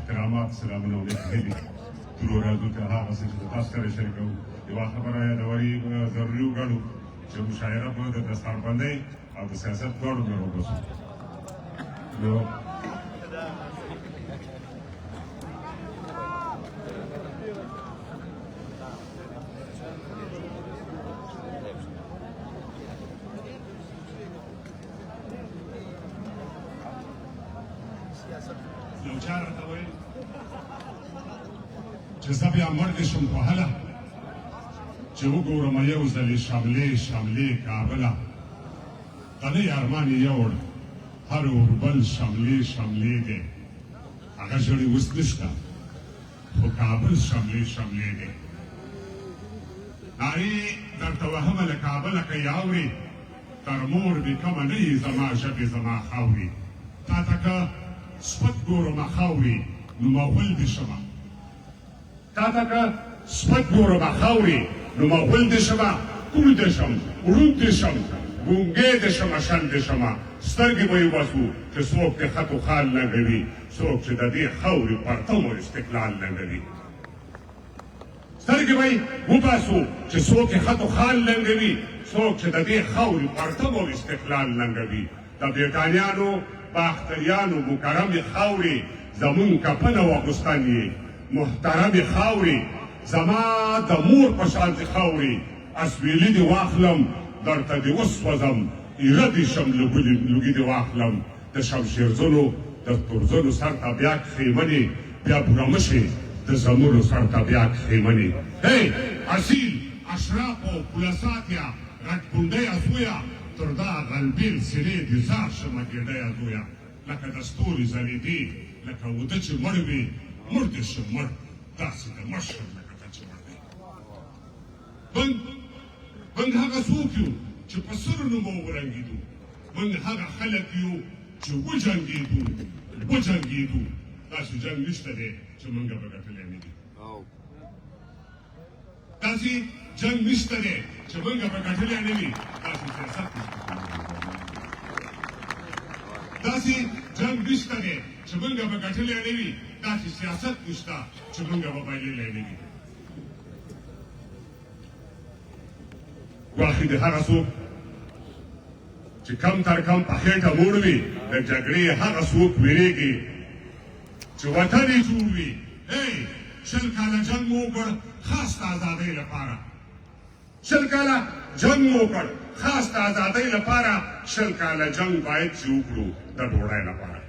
احترامات سلامونه ولیکلي دي ټولو ورځو ته هغه څه چې تاسو سره شریکوو یوه خبره یادوري ضروري وګڼو چې مشاعره به د دستاربندۍ او د سیاست دواړو نه راوباسو نو یو چا راته ویل چې زه بیا مړ دې شم په هله چې وګورم یو ځلې شملې کابله قلعه ارمان یوړ هر اوربل شملې دی هغه ژړې اوس نشته خو کابل شملې دی نارې درته وهمه له کابله که یې اورې تر مور بې کمه نه یې زما ژبې زما خاورې تا ته که سپک ګورمه خاورې نو مغول دې شمه تا ته که سپک ګورمه خاورې نو مغول دې شمه کوڼ دې شم ړوند دې شم ګونګی دې شمه شل دې شمه سترګې به یې وباسو چې څوک دې خط و خال لنډوي څوک چې د دې خاورې پرتم و استقلال لنډوي سترګې به یې وباسو چې څوک یې خط و خال لنډوي څوک چې د دې خاورې پرتم و استقلال لنډوي د برټانیانو باختریانو مکرمې خاورې زمونږ کفن او اغوستن یې محترمې خاورې زما د مور په شانتې خاورې اسویلي دې واخلم درته دې وسوځم ایره دې شم لوګي دې واخلم د شمشیرزنو د تورزنو سر ته بیا خیمنې بیا بوره مشې د زمونو سر ته بیا خیمنې هی اصیل اشرافو پولساتیا غټ ګونډۍ ازویه تر دا غلبیل سینې دې زار شمه ګېډۍ ازویه لکه د ستوري ځلېدې لکه وده چې مړ وي مړ دې شم مړ داسې د مړ شم لکه ته چې مړ دی موږ هغه څوک یو چې په سرونو مو ورنګېدو موږ هغه خلک یو چې وجنګېدو داسې جنګ نشته دی چې موږ به ګټلی نه دي داسې جنګ نشته دی چې موږ به ګټلی نه وي داسې سیاست نشته داسې جنګ نشته دی چې موږ به ګټلی نه وي داسې سیاست نشته چې موږ به بایللی نه وي ګواښي د هغه څوک چې کم تر کم په خېټه موړ وي د جګړې هغه څوک ویرېږي چې وطن یې جوړ وي شل کاله جنګ مو وکړ خاص د ازادۍ لپاره شل کاله جنګ مو وکړ خاص د ازادۍ لپاره شل کاله جنګ باید چې وکړو د ډوډۍ لپاره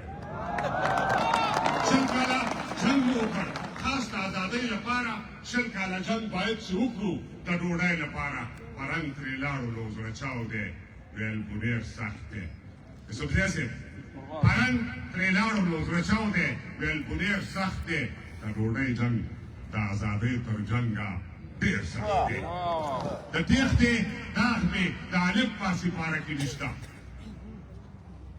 شل کاله جنګ مو وکړ خاص د ازادۍ لپاره شل کاله جنګ باید چې وکړو د ډوډۍ لپاره پرنګ ترې لاړو نو زړه چاو دی ویل خو ډېر سخت دی یوسفزی صاحب پرنګ ترې لاړو نو زړه چاو دی ویل خو ډېر سخت دی د ډوډۍ جنګ د ازادۍ تر جنګه ډېر سخت دی د تېښتې داغ مې د الف په سپاره کې نشته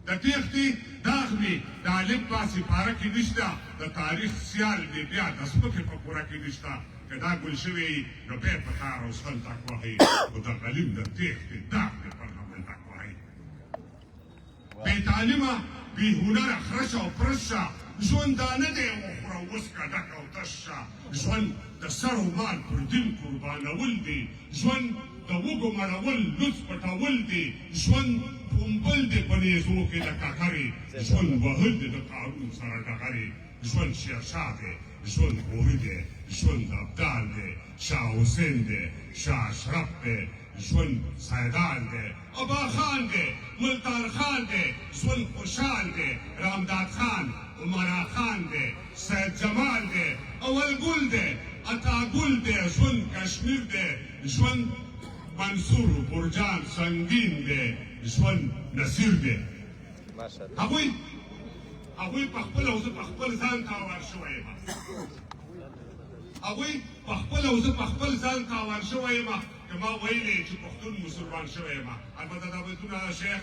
د تېښتې داغ مې د الف په سپاره کې نشته د تاریخ سیال مې بیا د سپکې په پوره کې نشته که دا ګل شوی نو بیا په کار او سخن تک وهي خو د غلیم د تېښتې داغ مې پر غمل تک وهي بې تعلیمه بې هنره خرش او پرشه ژوندانه دی وخوره وسکه ډک او تش شه ژوند د سر و مال پر دین قربانول دی ژوند د وږو مړول لوڅ پټول دی ژوند پومبل دی په نیزو کې د ککرې ژوند وهل دی د قارون سره ډغرې ژوند شیرشاه دی ژوند غوري دی ژوند ابدال دی شاه حسین دی شاه اشرف دی ژوند سیدان دی ابا خان دی ملتان خان دی ژوند خوشحال دی رامداد خان عمرا خان دی سید جمال دی اول ګل دی عطا ګل دی ژوند کشمیر دی ژوند منصور برجان سنگین دی ژوند نصیر دی هغوی په خپل او زه په خپل ځان تاوان شوی یم هغوی په خپل او زه په خپل ځان تاوان شوی یم که ما ویلې چې پښتون مسلمان شوی یم البته دا بیتونه شیخ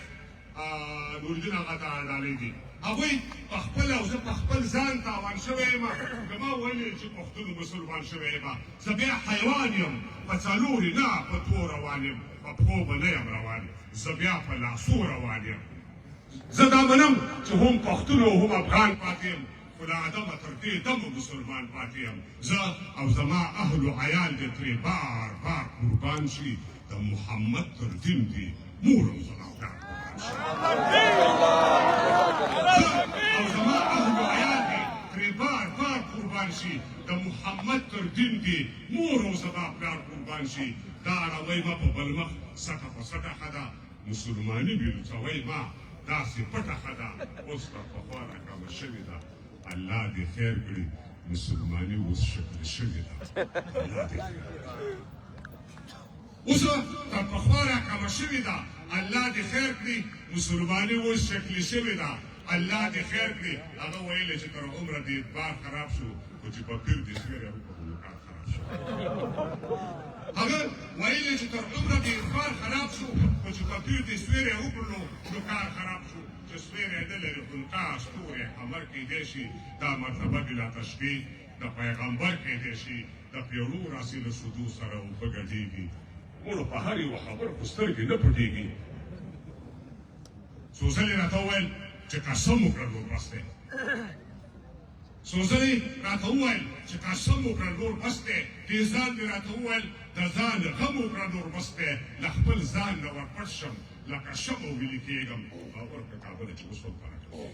نورالدین هغه ته ډالۍ دي هغوی په خپل او زه په خپل ځان تاوان شوی یم که ما ویلې چې پښتون مسلمان شوی یم زه بیا حیوان یم په څلورې نه په دوو روان یم په پښو به نه یم روان زه بیا په لاسو روان یم زه دا منم چې هم پښتون او هم افغان پاتې یم خو له ادمه تر دې دمه مسلمان پاتې یم زه او زما اهل و عیال دې ترې بار بار قربان شي د محمد تر دین دي مور او زما پلار زه او زما اهل و عیال دې ترې بار بار قربان شي د محمد تر دین دي مور او زما پلار قربان شي دا روی ما په بل مخ سټه په سټه ښه ده مسلماني بېلوڅوی ما داسې پټه ښه ده اوس به پخوا راکمه شوې ده الله دې خیر کړي مسلماني اوس شکل شوې ده الله دې خیر کړي اوس تر پخوا راکمه شوې ده الله دې خیر کړي مسلماني اوس شکل شوې ده الله دې خیر کړي هغه ویلې چې تر عمره دې اعتبار خراب شو خو چې په پیر دې سویری وکړو نو کار خراب شو هغه ویلې چې تر عمره دې اعتبار خراب شو خو چې په پیر دې سویری وکړو نو کار خراب شو چې سویری نه لري خلقا ستوري امر کېدی شي دا مرتبه بلا تشبیه د پیغمبر کېدی شي د پیړو راسي له شدو سره اوبه ګډېږي مونږ په هر یوه خبره خو سترګې نه پټېږي څو ځلې راته وویل چې قسم وکړه نور بس دی څو ځلې راته وویل چې قسم وکړه نور بس دی دې ځان مې راته وویل د ځان غم وکړه نور بس دی له خپل ځان نه ورپټ شم لکه شمع ویلې کېږم باور په کابله چې اوس هم پناه کوي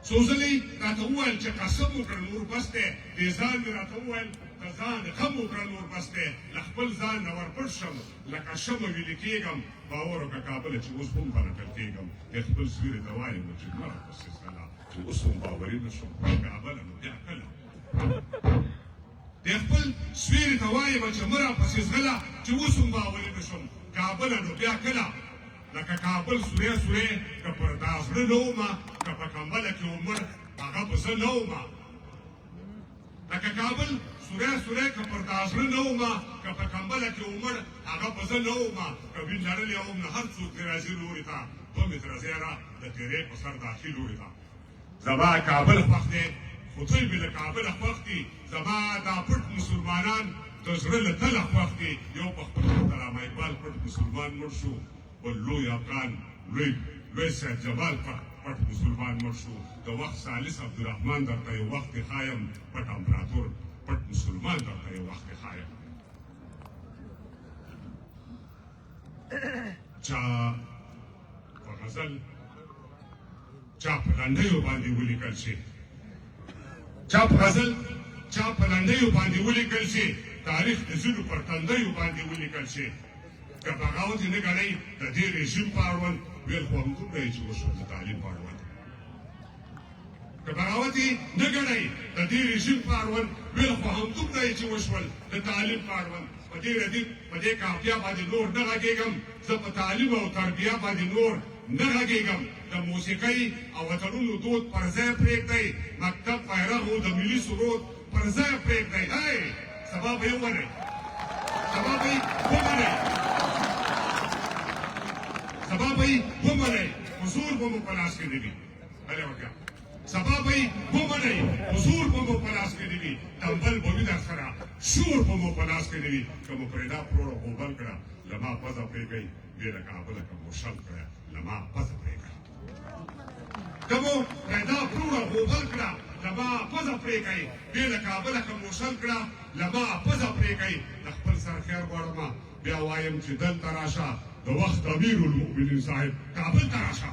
څو ځلې راته وویل چې قسم وکړه نور بس دی دې ځان مې راته وویل د ځان غم وکړه نور بس دی له خپل ځان نه ورپټ شم لکه شمع ویلې کېږم باور وکړه کابله چې اوس هم پناه کېږم د خپل سویرې ته وایم چې مه راپسې ځغله چې اوس هم باوري نه شم کابله نو بیا کله د خپل سویرې ته وایم چې مه راپسې ځغله چې اوس هم باوري نه شم کابله نو بیا کله لکه کابل سوری سوری که پر دا زړه نه ومه که په کمبله کې عمر هغه به زه نه ومه لکه کابل سوری سوری که پر دا زړه نه ومه که په کمبله کې عمر هغه به زه نه ومه که وین لرلی وم نه هر څوک دې راځي لورې ته دوه متره زیره د تیرې په سر داخل لورې ته زما کابل خوښ دی خو دوی مې له کابله خوښ دي زما دا پټ مسلمانان د زړه له تله خوښ دي یو په خپل علامه اقبال پټ مسلمان مړ شو بل لوی افغان لوی سید جمال پټ مسلمان مړ شو د وخت ثالث عبدالرحمن درته یو وخت ښایم پټ امپراتور پټ مسلمان درته یو وخت ښایم چا په غزل چا په لنډیو باندې ولیکل شي چا په غزل چا په لنډیو باندې ولیکل شي تاریخ د ځینو پر تندیو باندې ولیکل شي که بغاوت یې نه ګڼئ د دې رژیم په اړوند ویل خو همدومره یې چې وشول د تعلیم په اړوند که بغاوت یې نه ګڼئ د دې رژیم په اړوند ویل خو همدومره یې چې وشول د تعلیم په اړوند په دې کافیه باندې نور نه غږېږم زه په تعلیم او تربیه باندې نور نه غږېږم د موسیقۍ او وطنونو دود پر ځای پرېږدئ مکتب بیرغ و د ملي سرود پر ځای پرېږدئ هی سبا به یې ومنئ سبا به یې ومنئ سبا به یې ومنئ حضور به مو په لاس کې نه وي بلې ورکړه سبا به یې ومنئ حضور به مو په لاس کې نه وي تنبل به وي در سره شور به مو په لاس کې نه وي که مو پرېدا پروړه غوبل کړه له ما پزه پرېږئ بې له کابله که مو شل کړه له ما پزه پرېږئ که مو پرېدا پروړه غوبل کړه له ما پزه پرېږئ بې له کابله که مو شل کړه له ما پزه پرېږئ د خپل سر خیر غواړمه بیا وایم چې دلته راشه د وخت امیر المؤمنین صاحب کابل ته راشه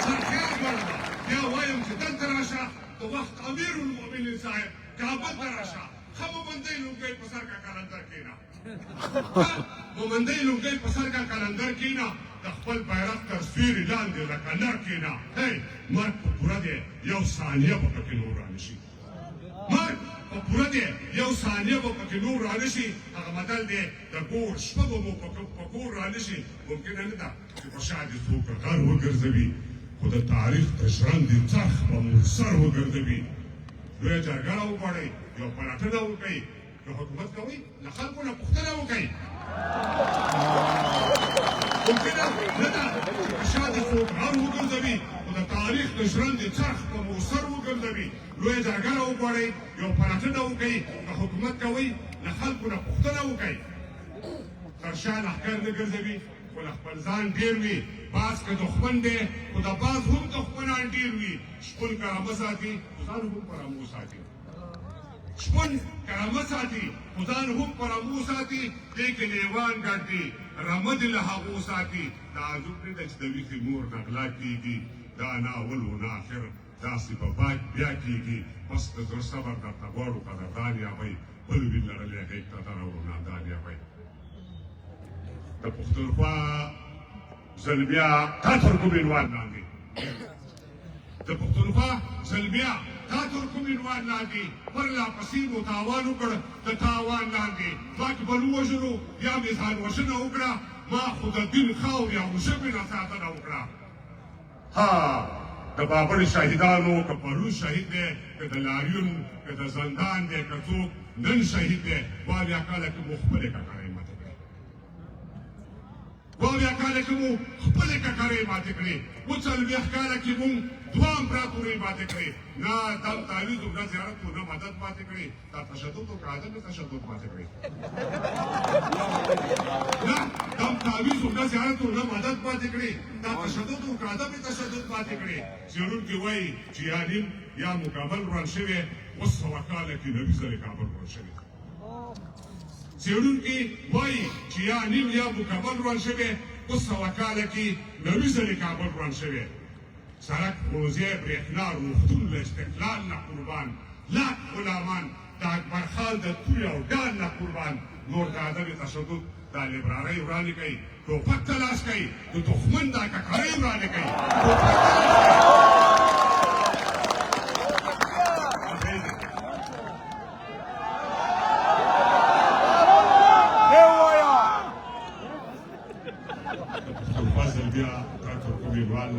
سر خیر غواړمه بیا وایم چې دلته راشه د وخت امیر المؤمنین صاحب کابل ته راشه ښه مومندۍ لونګۍ په سر کا قلندر کښېنه مومندۍ لونګۍ په سر کا قلندر کښېنه د خپل بیرغ تر سیوري لاندې لکه نر کښېنه هی مرګ په پوره دی یو ثانیه به پکې نور رانشي مرګ په پوره دی یو ثانیه به پکې نور رانشي هغه متل دی د کور شپه به مو په کور رانشي ممکنه نه ده چې په شا دې څوک غر وګرځوي خو د تاریخ د ژرندې څرخ به مو سر وګرځوي لویه جرګه راوغواړئ یو پلټنه وکړئ که حکومت کوئ له خلکو نه پوښتنه وکړئ ممکنه نه ده چې په شا دې څوک غر وګرځوي خو د تاریخ د ژرندې څرخ به مو سر وګرځوي لویه جرګه راوغواړئ یو پلټنه وکړئ که حکومت کوئ له خلکو نه پوښتنه وکړئ تر شا لښکر نه ګرځوي خو له خپل ځان ډېر وي باز که دښمن دی خو خو د باز هم دښمنان ډېر وي شپون کرامه ساتي خو ځان هم پر امو ساتي شپون کرامه ساتي خو ځان هم پر امو ساتي دې کې لیوان ګډ دي رمه دې له هغو ساتي تعجب نه ده چې د ویښې مور نه غلا کېږي دا نه اول و نه آخر داسې په باک بیا کېږي بس د زړه صبر درته غواړو قدردان یابئ بل وي لرلی هغې ته درولو نادان یابئ د پښتونخوا زلمیا تا ترکمنوال لاندې د پښتونخوا زلمیا تا ترکمنوال لاندې پرلا پسې مو تاوان وکړ د تاوان لاندې واک بل ووژنو یا مې ځان وژنه وکړه ما خو د دین خاورې او ژبې نه ساتنه وکړه ها د بابر شهیدانو که پرون شهید دی که د لاریون که د زندان دی که څوک نن شهید دی وا بیا کاله کې مو خپلې ککرۍ ماتې کړې وا بیا کاله کې مو خپلې ککرۍ ماتې کړې څلوېښت کاله کې مونږ دوه امپراتورۍ ماتې کړې نه دم تعویض نه زیارت و نه مدد ماتې کړې دا تشدد وکړه عدم تشدد ماتې کړې نه دم تعویض نه زیارت و نه مدد ماتې کړې دا تشدد وکړه عدم تشدد ماتې کړې څېړونکي وایي چې یا نیم یا مکابل روان شوی اوس سوه کاله کې نوي ځلې کابل روان شوی څېړونکي وایي چې یا نیم یا مکابل روان شوی اوس سوه کاله کې نوي ځلې کابل روان شوی سړک ښوونځی برېښنا روغتون له استقلال نه قربان لاک غلامان د اکبر خان د تورې او ډال نه قربان نور د عدم تشدد دا لیبرالۍ ورانې کوي ټوپک ته لاس کوي د دښمن دا ککرۍ ورانې کوي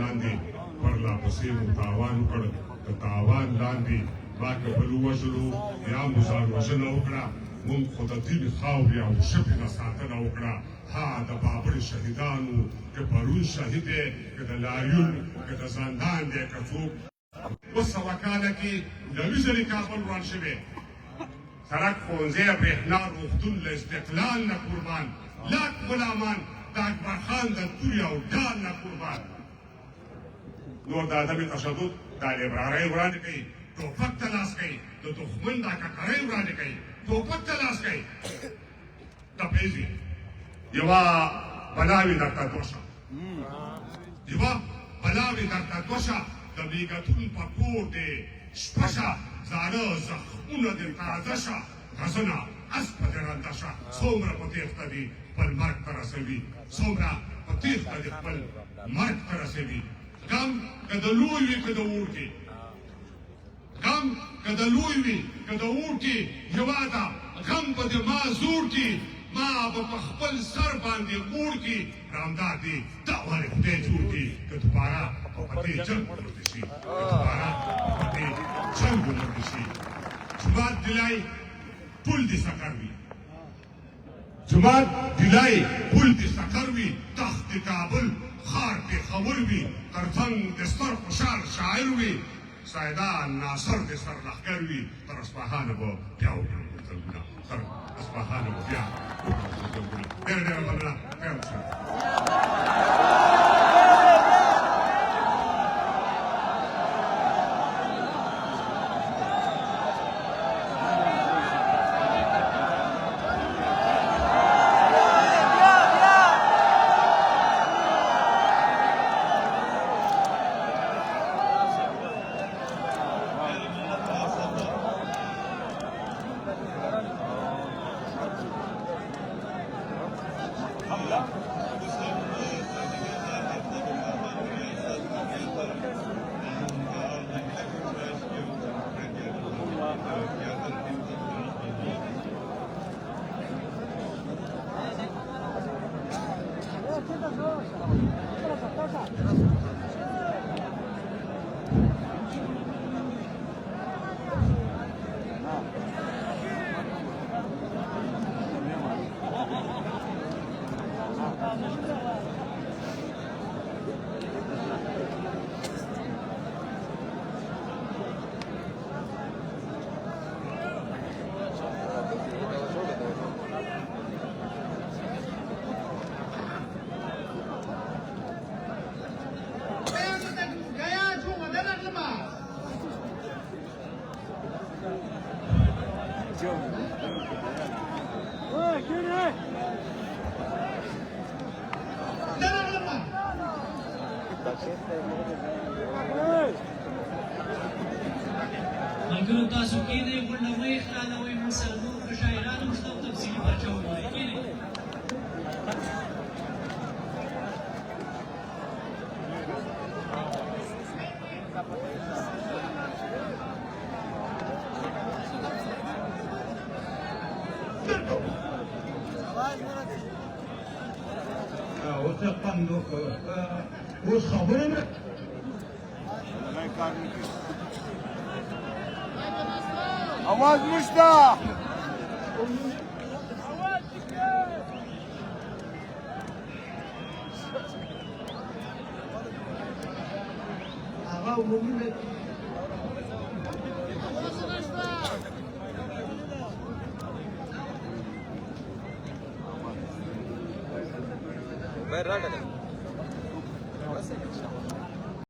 لاندې پرلا پسې مو تاوان وکړ د تاوان لاندې ما که بل ووژلو یا مو ځان وژنه وکړه مونږ خو د دین خاورې او ژبې نه ساتنه وکړه ها د بابر شهیدانو که پرون شهید دی که د لاریون که د زندان دی که څوک اوس سوه کاله کې نوي ځلې کابل روان شوی سړک ښوونځی برېښنا روغتون له استقلال نه قربان لاک غلامان د اکبر خان د تورې او ډال نه قربان نور د عدم تشدد دا لیبرالۍ وړاندې کوي ټوپک ته لاس کوي د دښمن دا ککرۍ وړاندې کوي ټوپک ته لاس کوي تپېږي یوه بلاوې درته دوشه یوه بلاوې درته دوشه د میږتون په کور دې شپه شه زاړه زخمونه دې تازه شه غزنه اسپه دې رنده شه څومره په تېښته دي خپل مرګ ته رسوي څومره په تېښته دې خپل مرګ ته رسوي غم که د لوی وي که د وړکي غم که د لوی وي که د وړکي هېواده غم به د ما زور کي ما به په خپل سر باندې موړ کي رامداد دي دا ولې خدای جوړ کي که دوباره په دې جنګ ولرد شي که دوباره په دې جنګ ولرد شي جماعت دلای پل دې سقر وي جماعت دلای پل دې سقر وي تخت کابل خار پېښور وي ترڅنګ د ستر خوشحال شاعر وي سیدان ناصر د سر لښکر وي تر اصفهانه به بیا وکړو مزلونه تر اصفهانه به بیا وکړو مزلونه ډېره ډېره مننه خیر اوسئ ملګرو تاسو کېنئ غونډه مه اخلالوئ موږ سره نور ښه شاعران هم شته او تفصیلي پارچه وګورئ کېنئ اوس خوند وکړه اوس خبره نه اواز نشته هغه عمومي Ver, rágale.